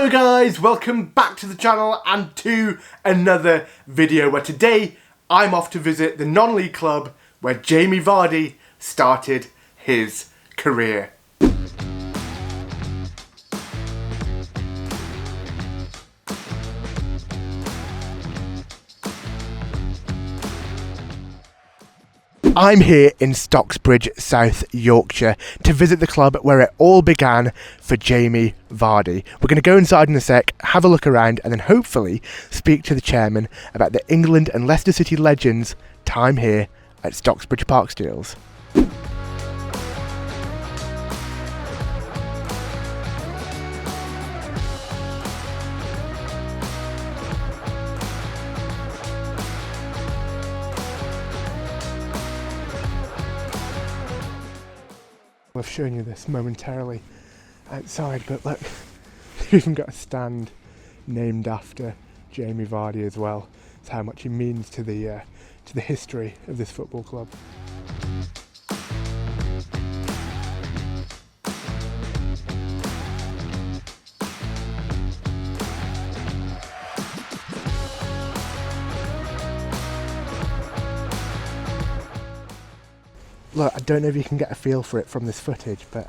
Hello guys, welcome back to the channel and to another video where today I'm off to visit the non-league club where Jamie Vardy started his career. I'm here in Stockbridge, South Yorkshire, to visit the club where it all began for Jamie Vardy. We're going to go inside in a sec, have a look around, and then hopefully speak to the chairman about the England and Leicester City legends' time here at Stockbridge Park. I've shown you this momentarily outside, but look, they've even got a stand named after Jamie Vardy as well. It's how much he means to the history of this football club. Look, I don't know if you can get a feel for it from this footage, but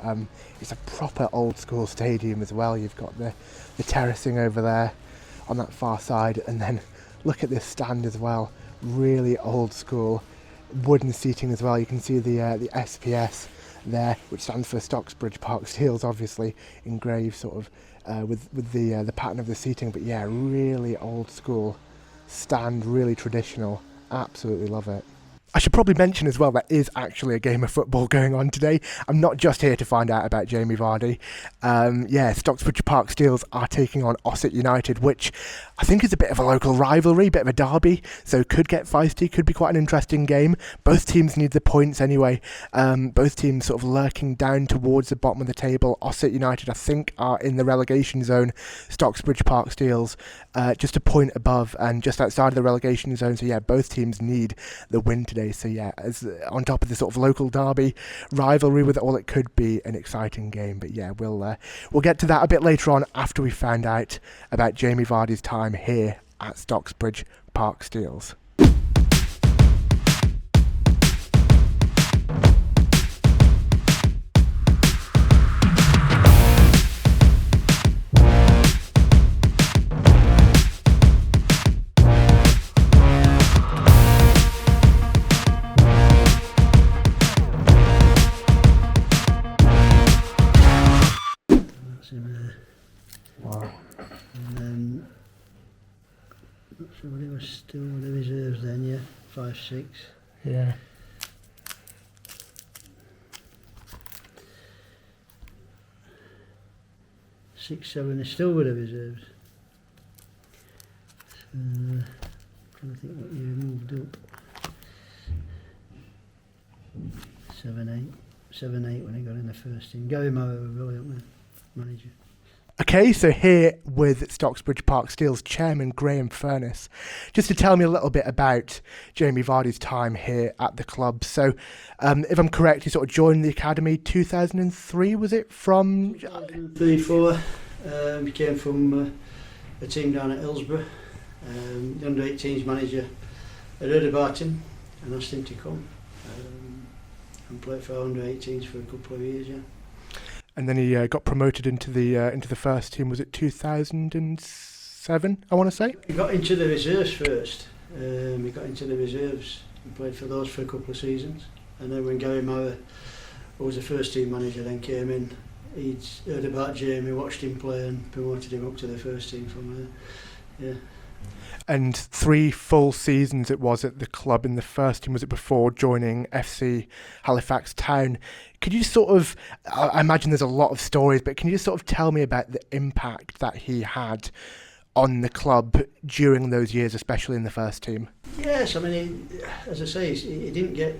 it's a proper old school stadium as well. You've got the terracing over there on that far side, and then look at this stand as well. Really old school wooden seating as well. You can see the SPS there, which stands for Stockbridge Park Steels, obviously engraved sort of with the pattern of the seating. But yeah, really old school stand, really traditional. Absolutely love it. I should probably mention as well, there is actually a game of football going on today. I'm not just here to find out about Jamie Vardy. Stockbridge Park Steels are taking on Ossett United, which I think is a bit of a local rivalry, bit of a derby, so could get feisty, could be quite an interesting game. Both teams need the points anyway. Both teams sort of lurking down towards the bottom of the table. Ossett United, I think, are in the relegation zone. Stockbridge Park Steels just a point above and just outside of the relegation zone. So yeah, both teams need the win today. So yeah, as on top of the sort of local derby rivalry with all, it could be an exciting game. But yeah, we'll get to that a bit later on after we found out about Jamie Vardy's time here at Stockbridge Park Steels. Wow. And then, not sure what it was, still the reserves then, yeah, 5, 6. Yeah. Six, 7 is still with the reserves. So, trying to think what year moved up. 7, 8 when he got in the first team. Gary Mower was brilliant manager. Okay, so here with Stockbridge Park Steels chairman Graham Furness, just to tell me a little bit about Jamie Vardy's time here at the club. So, if I'm correct, he sort of joined the academy 2003, was it? From 2003-4, he came from a team down at Hillsborough. The under-18s manager had heard about him and asked him to come and play for under-18s for a couple of years, yeah. And then he got promoted into the first team. Was it 2007? I want to say. He got into the reserves first. He got into the reserves and played for those for a couple of seasons. And then when Gary Mower, who was the first team manager, then came in, he'd heard about Jamie, watched him play, and promoted him up to the first team from there. Yeah. And 3 full seasons it was at the club in the first team, was it, before joining FC Halifax Town. Could you sort of, I imagine there's a lot of stories, but can you just sort of tell me about the impact that he had on the club during those years, especially in the first team? Yes, I mean, as I say, he didn't get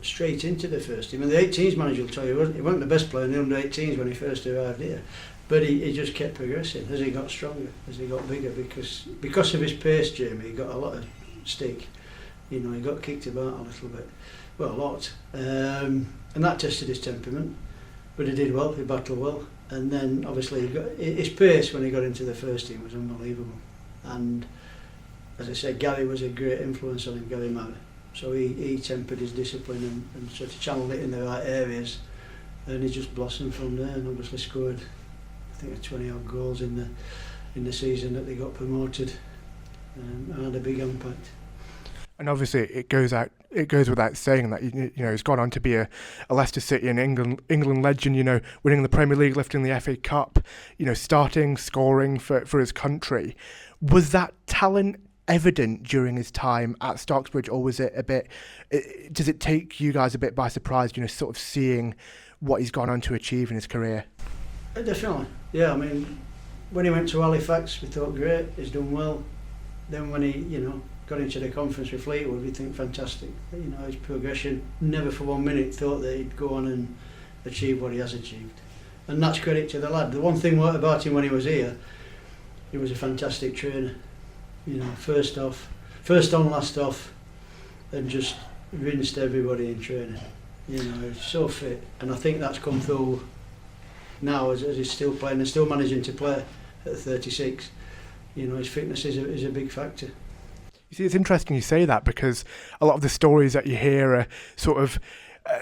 straight into the first team. And the 18s manager will tell you, he wasn't the best player in the under-18s when he first arrived here. But he just kept progressing as he got stronger, as he got bigger, because of his pace, Jamie, he got a lot of stick. You know, he got kicked about a little bit, well, a lot, and that tested his temperament. But he did well, he battled well, And then obviously his pace when he got into the first team was unbelievable. And as I said, Gary was a great influence on him, Gary Murray. So he tempered his discipline and sort of channeled it in the right areas, and he just blossomed from there, and obviously scored, I think, 20 odd goals in the season that they got promoted, and had a big impact. And obviously, it goes without saying that he's gone on to be a Leicester City and England legend. Winning the Premier League, lifting the FA Cup. Starting, scoring for his country. Was that talent evident during his time at Stockbridge, or was it a bit? Does it take you guys a bit by surprise? Sort of seeing what he's gone on to achieve in his career. Definitely, yeah. I mean, when he went to Halifax, we thought great, he's done well. Then when he, got into the conference with Fleetwood, we think fantastic. His progression, never for 1 minute thought that he'd go on and achieve what he has achieved. And that's credit to the lad. The one thing about him when he was here, he was a fantastic trainer. First on, last off, and just rinsed everybody in training. He's so fit, and I think that's come through now as he's still playing and still managing to play at 36. His fitness is a big factor. You see, it's interesting you say that, because a lot of the stories that you hear are sort of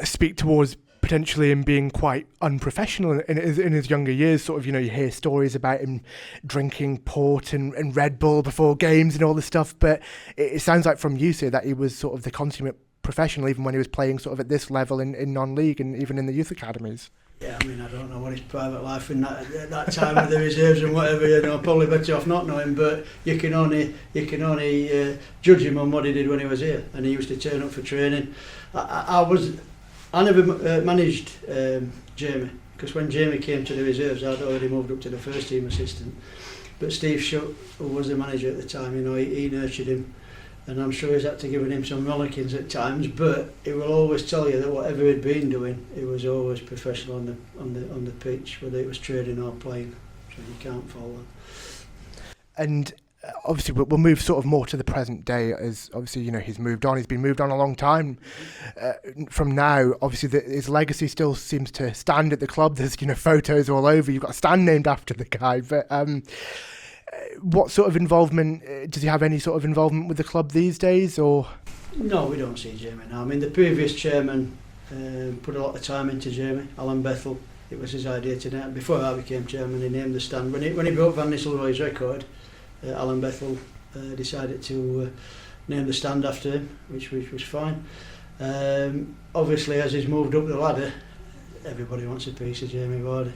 speak towards potentially him being quite unprofessional in his younger years. Sort of, you hear stories about him drinking port and Red Bull before games and all this stuff. But it sounds like from you, sir, that he was sort of the consummate professional even when he was playing sort of at this level in non-league and even in the youth academies. Yeah, I mean, I don't know what his private life in that time with the reserves and whatever, probably better off not knowing, but you can only judge him on what he did when he was here, and he used to turn up for training. I never managed Jamie, because when Jamie came to the reserves, I'd already moved up to the first team assistant. But Steve Shutt, who was the manager at the time, he nurtured him, and I'm sure he's had to give him some rollickings at times, but he will always tell you that whatever he'd been doing, he was always professional on the pitch, whether it was training or playing. So you can't fault that. And obviously we'll move sort of more to the present day, as obviously he's moved on. He's been moved on a long time from now. Obviously his legacy still seems to stand at the club. There's photos all over. You've got a stand named after the guy, but what sort of involvement does he have? Any sort of involvement with the club these days, or? No, we don't see Jamie now. I mean, the previous chairman put a lot of time into Jamie, Alan Bethel. It was his idea to name. Before I became chairman, he named the stand. When he broke Van Nistelrooy's record, Alan Bethel decided to name the stand after him, which was fine. Obviously, as he's moved up the ladder, everybody wants a piece of Jamie Vardy,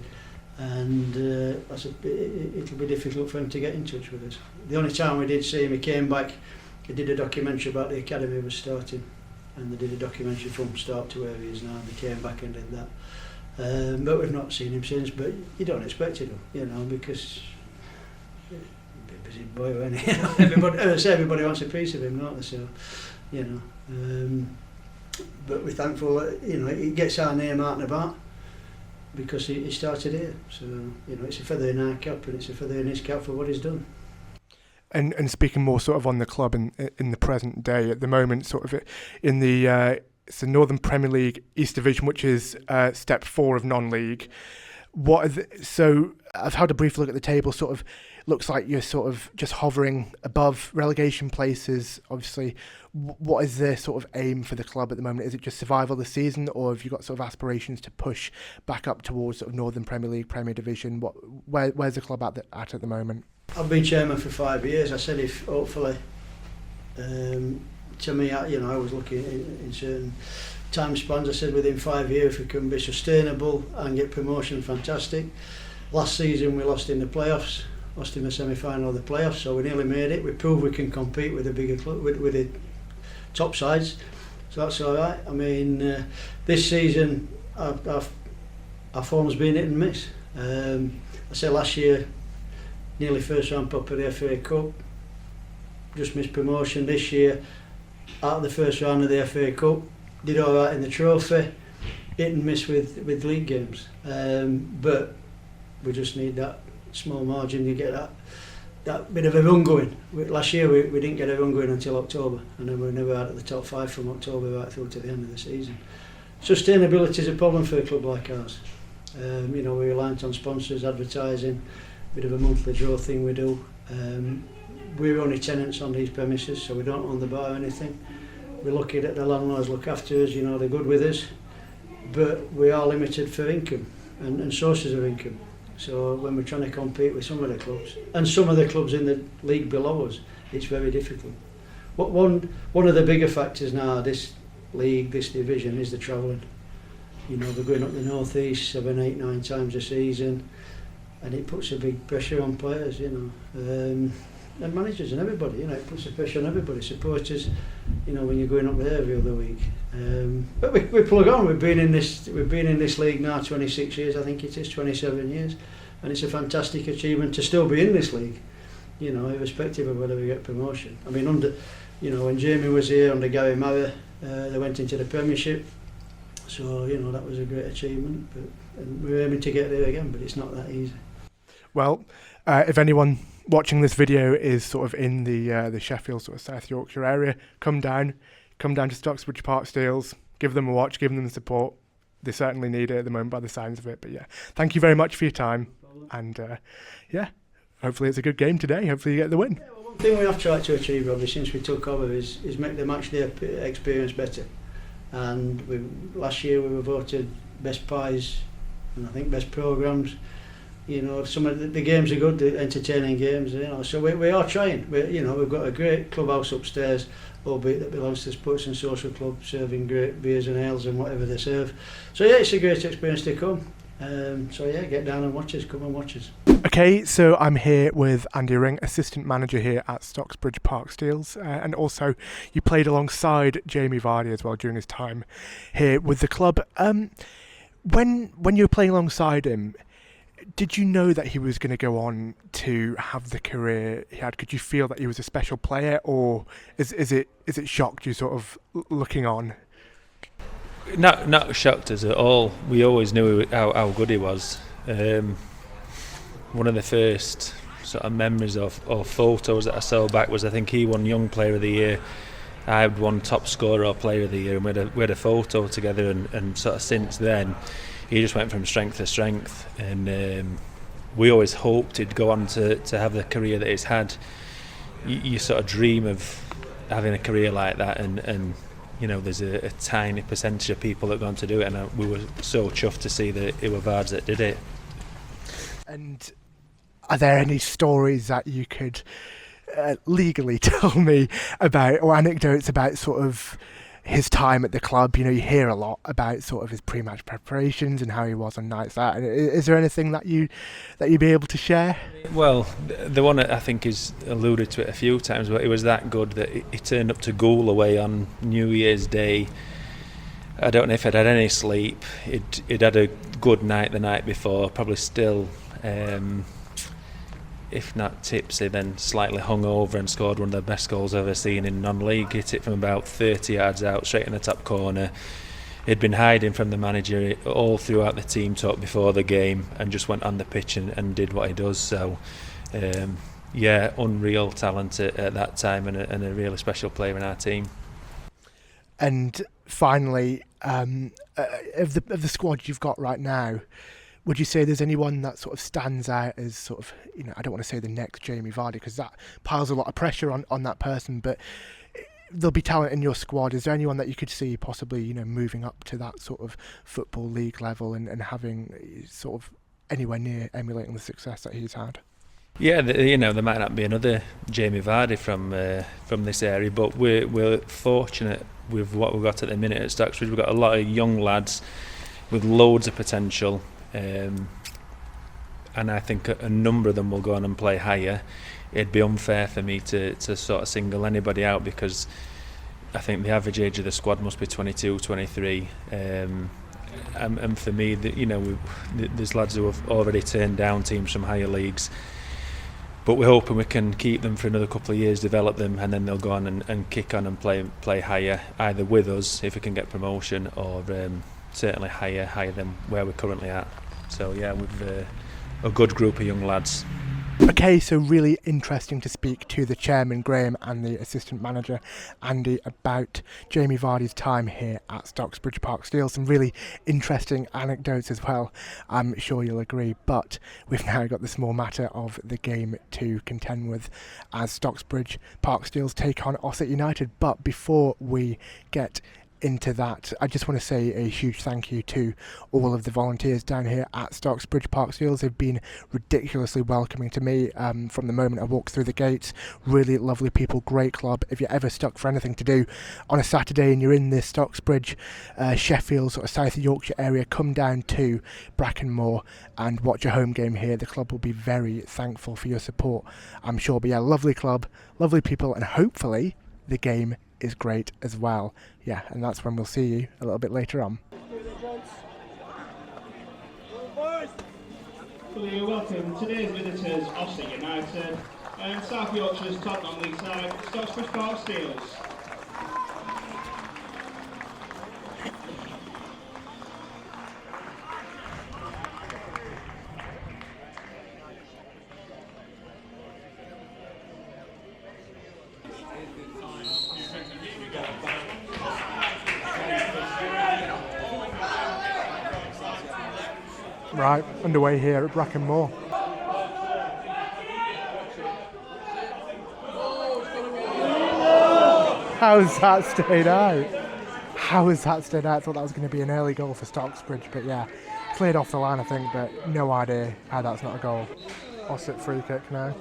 and it'll be difficult for him to get in touch with us. The only time we did see him, he came back. He did a documentary about the academy he was starting, and they did a documentary from start to where he is now, and they came back and did that. But we've not seen him since, but you don't expect it, because he's a busy boy, isn't he? Everybody wants a piece of him, don't they? So, but we're thankful that, he gets our name out and about, because he started here. So, it's a feather in our cap, and it's a feather in his cap for what he's done. And speaking more sort of on the club in the present day, at the moment, sort of in the it's the Northern Premier League East Division, which is step 4 of non-league. So I've had a brief look at the table. Sort of looks like you're sort of just hovering above relegation places. Obviously, what is the sort of aim for the club at the moment? Is it just survival this season, or have you got sort of aspirations to push back up towards sort of Northern Premier League, Premier Division? Where's the club at the moment? I've been chairman for 5 years. I said if hopefully, to me, I was looking in certain time spans. I said within 5 years, if we can be sustainable and get promotion, fantastic. Last season we lost in the playoffs, lost in the semi-final of the playoffs, so we nearly made it. We proved we can compete with the bigger club, with the top sides, so that's all right. I mean, this season our form's been hit and miss. I said last year, nearly first round up of the FA Cup, just missed promotion. This year, out of the first round of the FA Cup, did all right in the trophy, hit and miss with league games. But we just need that small margin to get that bit of a run going. Last year we didn't get a run going until October, and then we were never out of the top 5 from October right through to the end of the season. Sustainability is a problem for a club like ours. You know, we're reliant on sponsors, advertising, bit of a monthly draw thing we do. We're only tenants on these premises, so we don't own the bar or anything. We're lucky that the landlords look after us, you know, they're good with us, but we are limited for income and sources of income. So when we're trying to compete with some of the clubs, and some of the clubs in the league below us, it's very difficult. One of the bigger factors now, this league, this division, is the travelling. You know, they're going up the north east 7, 8, 9 times a season, and it puts a big pressure on players, you know, and managers and everybody. You know, it puts a pressure on everybody, supporters. You know, when you're going up there every other week. But we plug on. We've been in this league now 26 years. I think it is 27 years, and it's a fantastic achievement to still be in this league. You know, irrespective of whether we get promotion. I mean, when Jamie was here under Gary Mara, they went into the Premiership. So, you know, that was a great achievement, and we're aiming to get there again, but it's not that easy. Well, if anyone watching this video is sort of in the Sheffield, sort of South Yorkshire area, come down to Stockbridge Park Steels, give them a watch, give them the support. They certainly need it at the moment by the signs of it. But yeah, thank you very much for your time, and hopefully it's a good game today. Hopefully you get the win. Yeah, well, one thing we have tried to achieve, Robbie, since we took over is make the match day experience better. And last year we were voted best pies and I think best programmes. You know, some of the games are good, the entertaining games. You know, so we are trying. We've got a great clubhouse upstairs, albeit that belongs to the Sports and Social Club, serving great beers and ales and whatever they serve. So yeah, it's a great experience to come. So yeah, get down and watch us. Come and watch us. Okay, so I'm here with Andy Ring, assistant manager here at Stockbridge Park Steels, and also you played alongside Jamie Vardy as well during his time here with the club. When you were playing alongside him, did you know that he was going to go on to have the career he had? Could you feel that he was a special player, or is it shocked you sort of looking on? Not shocked us at all. We always knew how good he was. One of the first sort of memories or photos that I saw back was, I think he won Young Player of the Year. I had won Top Scorer or Player of the Year, and we had a photo together. And sort of since then, he just went from strength to strength. And we always hoped he'd go on to have the career that he's had. You sort of dream of having a career like that, and you know, there's a tiny percentage of people that go on to do it, and we were so chuffed to see that it were VARDY'S that did it. And are there any stories that you could legally tell me about, or anecdotes about sort of his time at the club? You know, you hear a lot about sort of his pre-match preparations and how he was on nights out. Is there anything that you'd be able to share? Well, the one that I think is alluded to it a few times, but it was that good that he turned up to Goole away on New Year's Day. I don't know if he'd had any sleep. He'd had a good night the night before, probably still, if not tipsy, then slightly hungover, and scored one of the best goals I've ever seen in non-league. Hit it from about 30 yards out, straight in the top corner. He'd been hiding from the manager all throughout the team talk before the game, and just went on the pitch and did what he does. So, yeah, unreal talent at that time, and a really special player in our team. And finally, of the squad you've got right now, would you say there's anyone that sort of stands out as sort of, you know, I don't want to say the next Jamie Vardy, because that piles a lot of pressure on that person, but there'll be talent in your squad. Is there anyone that you could see possibly, you know, moving up to that sort of football league level and having sort of anywhere near emulating the success that he's had? Yeah, you know, there might not be another Jamie Vardy from this area, but we're fortunate with what we've got at the minute at Stockbridge. We've got a lot of young lads with loads of potential. And I think a number of them will go on and play higher. It'd be unfair for me to sort of single anybody out, because I think the average age of the squad must be 22, 23. And for me, you know, there's lads who have already turned down teams from higher leagues, but we're hoping we can keep them for another couple of years, develop them, and then they'll go on and kick on and play higher, either with us if we can get promotion, or certainly higher than where we're currently at. So yeah, we've a good group of young lads. Okay, so really interesting to speak to the chairman Graham and the assistant manager Andy about Jamie Vardy's time here at Stockbridge Park Steel. Some really interesting anecdotes as well, I'm sure you'll agree, but we've now got the small matter of the game to contend with as Stockbridge Park Steel's take on Ossett United. But before we get into that, I just want to say a huge thank you to all of the volunteers down here at Stockbridge Park Steels. They've been ridiculously welcoming to me from the moment I walked through the gates. Really lovely people, great club. If you're ever stuck for anything to do on a Saturday and you're in this Stockbridge, Sheffield, sort of South Yorkshire area, come down to Brackenmore and watch a home game here. The club will be very thankful for your support, I'm sure. But yeah, lovely club, lovely people, and hopefully the game is great as well. Yeah, and that's when we'll see you a little bit later on. You're welcome. Today's visitors, Ossett United, and South Yorkshire's top non-league side, Stockbridge Park Steels. Right, underway here at Brackenmore. How's that stayed out? How has that stayed out? I thought that was going to be an early goal for Stockbridge, but yeah, cleared off the line I think, but no idea how that's not a goal. Ossett free kick now.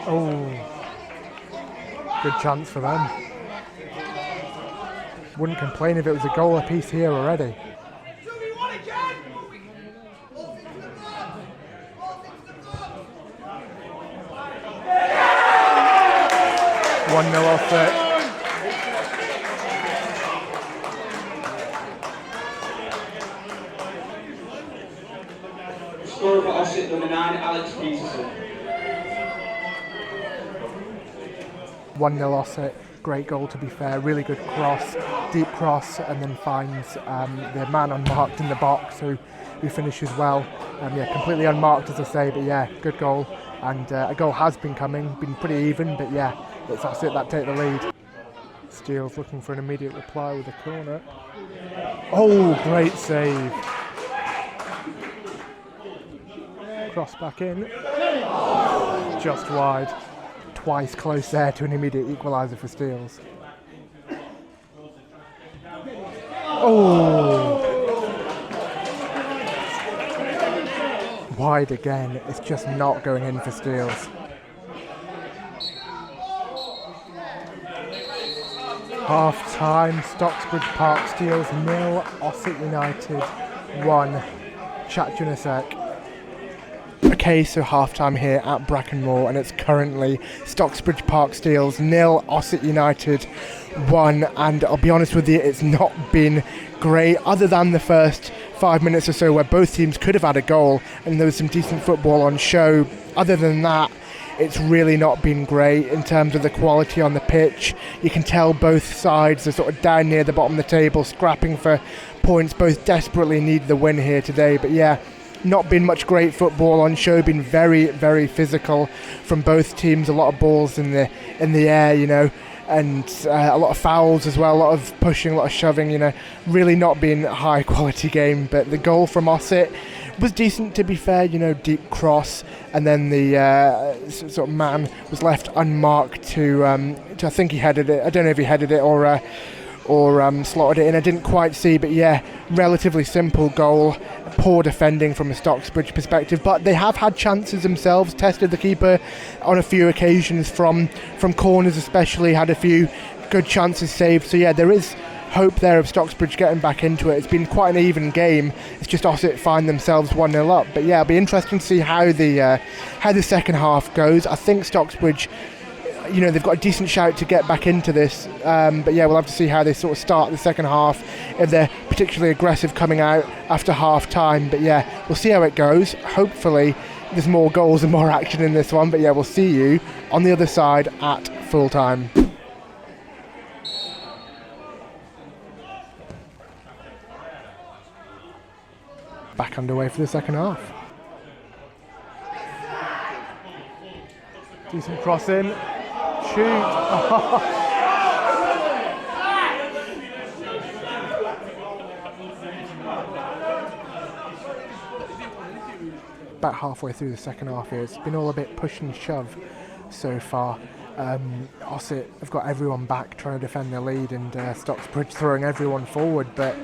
Oh, good chance for them. Wouldn't complain if it was a goal apiece here already. 1-0 Ossett. Scorer for Ossett, number 9, Alex Peterson. 1-0 Ossett. Great goal, to be fair. Really good cross, deep cross, and then finds the man unmarked in the box who finishes well. Yeah, completely unmarked, as I say, but yeah, good goal. And a goal has been coming, been pretty even, but yeah, it's Ossett that take the lead. Steele's looking for an immediate reply with a corner. Oh, great save. Cross back in. Just wide. Twice close there to an immediate equaliser for Steels. Oh! Wide again. It's just not going in for Steels. Half time, Stockbridge Park Steels 0, Ossett United 1. Chat to you in a sec. Okay, so half-time here at Brackenmore, and it's currently Stockbridge Park Steels 0, Ossett United 1, and I'll be honest with you, it's not been great, other than the first 5 minutes or so where both teams could have had a goal, and there was some decent football on show. Other than that, it's really not been great in terms of the quality on the pitch. You can tell both sides are sort of down near the bottom of the table, scrapping for points, both desperately need the win here today, but yeah, not been much great football on show, been very, very physical from both teams, a lot of balls in the air, you know, and a lot of fouls as well, a lot of pushing, a lot of shoving, you know, really not been a high quality game. But the goal from Ossett was decent, to be fair, you know, deep cross, and then the sort of man was left unmarked to I think he headed it. I don't know if he headed it or slotted it in. I didn't quite see, but yeah, relatively simple goal. Poor defending from a Stockbridge perspective, but they have had chances themselves, tested the keeper on a few occasions from corners especially, had a few good chances saved. So yeah, there is hope there of Stockbridge getting back into it. It's been quite an even game. It's just Ossett find themselves 1-0 up. But yeah, it'll be interesting to see how the second half goes. I think Stockbridge, you know, they've got a decent shout to get back into this, but yeah, we'll have to see how they sort of start the second half, if they're particularly aggressive coming out after half time. But yeah, we'll see how it goes. Hopefully there's more goals and more action in this one, but yeah, we'll see you on the other side at full time. back underway for the second half. Decent cross in. Shoot. About halfway through the second half here, it's been all a bit push and shove so far. Ossett have got everyone back trying to defend their lead, and Stockbridge throwing everyone forward but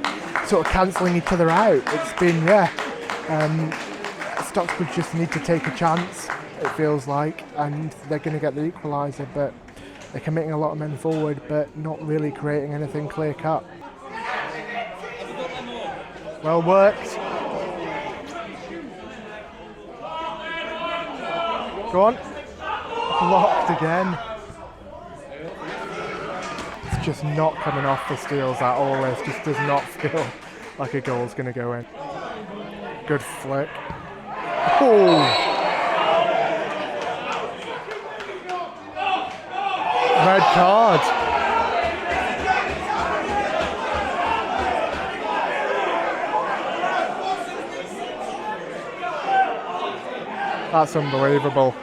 sort of cancelling each other out. It's been, Stockbridge just need to take a chance, it feels like, and they're going to get the equaliser, but they're committing a lot of men forward but not really creating anything clear cut. Well worked. Go on. Blocked again. It's just not coming off the Steels at all. It just does not feel like a goal's going to go in. Good flick. Oh! Red card. That's unbelievable.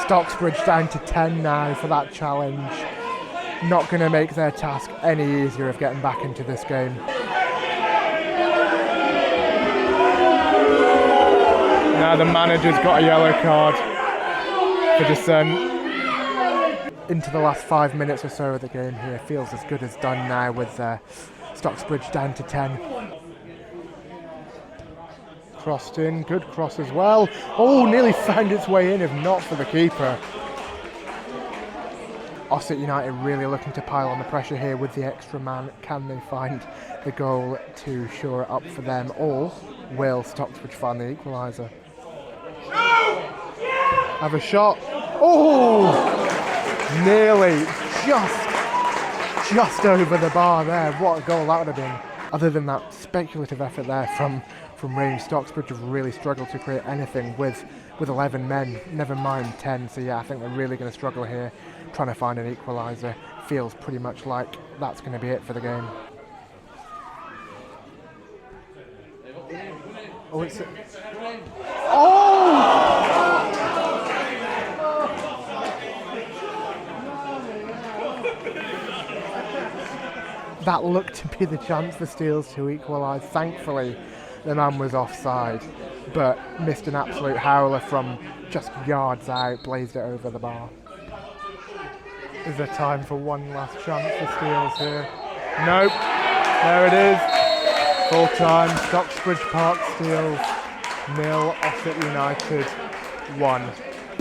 Stockbridge down to 10 now for that challenge. Not going to make their task any easier of getting back into this game. Now the manager's got a yellow card for dissent. Into the last 5 minutes or so of the game here. Feels as good as done now with Stockbridge down to 10. Crossed in, good cross as well. Oh, nearly found its way in if not for the keeper. Ossett United really looking to pile on the pressure here with the extra man. Can they find the goal to shore it up for them, or will Stockbridge find the equaliser? Have a shot. Oh, nearly just over the bar there. What a goal that would have been. Other than that speculative effort there from range, Stockbridge have really struggled to create anything with 11 men, never mind 10. So yeah, I think they're really going to struggle here, trying to find an equaliser. Feels pretty much like that's going to be it for the game. Oh, it's... Oh! That looked to be the chance for Steels to equalise. Thankfully, the man was offside, but missed an absolute howler from just yards out, blazed it over the bar. Is there time for one last chance for Steels here? Nope. There it is. Full time. Stockbridge Park Steels 0, Ossett United 1.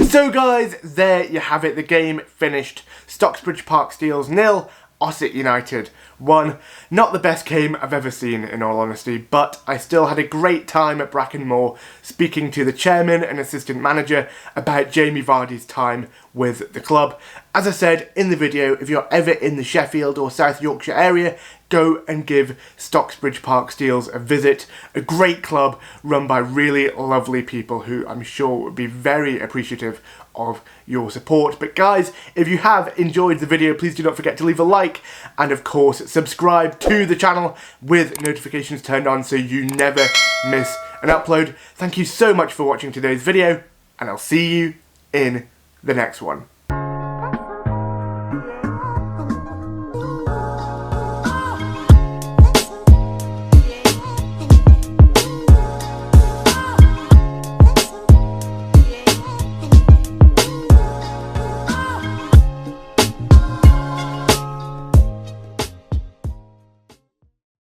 So guys, there you have it. The game finished. Stockbridge Park Steels 0. Ossett United 1. Not the best game I've ever seen, in all honesty, but I still had a great time at Brackenmore speaking to the chairman and assistant manager about Jamie Vardy's time with the club. As I said in the video, if you're ever in the Sheffield or South Yorkshire area, go and give Stockbridge Park Steels a visit. A great club run by really lovely people who I'm sure would be very appreciative of your support. But guys, if you have enjoyed the video, please do not forget to leave a like and of course subscribe to the channel with notifications turned on so you never miss an upload. Thank you so much for watching today's video, and I'll see you in the next one.